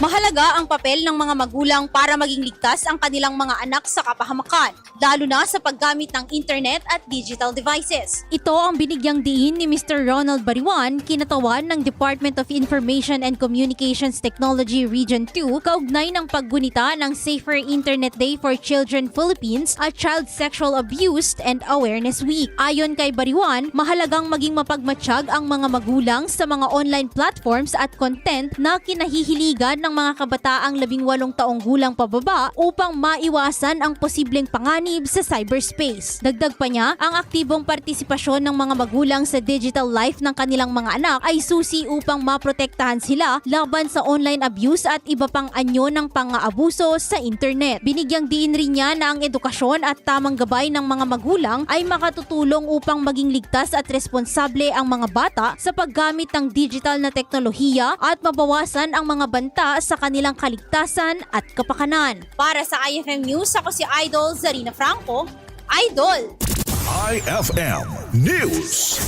Mahalaga ang papel ng mga magulang para maging ligtas ang kanilang mga anak sa kapahamakan, lalo na sa paggamit ng internet at digital devices. Ito ang binigyang diin ni Mr. Ronald Bariwan, kinatawan ng Department of Information and Communications Technology Region 2 kaugnay ng paggunita ng Safer Internet Day for Children Philippines at Child Sexual Abuse and Awareness Week. Ayon kay Bariwan, mahalagang maging mapagmatsyag ang mga magulang sa mga online platforms at content na kinahihiligan ng mga kabataang 18 taong gulang pababa upang maiwasan ang posibleng panganib sa cyberspace. Dagdag pa niya, ang aktibong partisipasyon ng mga magulang sa digital life ng kanilang mga anak ay susi upang maprotektahan sila laban sa online abuse at iba pang anyo ng pang-aabuso sa internet. Binigyang diin rin niya na ang edukasyon at tamang gabay ng mga magulang ay makatutulong upang maging ligtas at responsable ang mga bata sa paggamit ng digital na teknolohiya at mabawasan ang mga banta sa kanilang kaligtasan at kapakanan. Para sa IFM News, ako si Idol Zarina Franco. Idol! IFM News.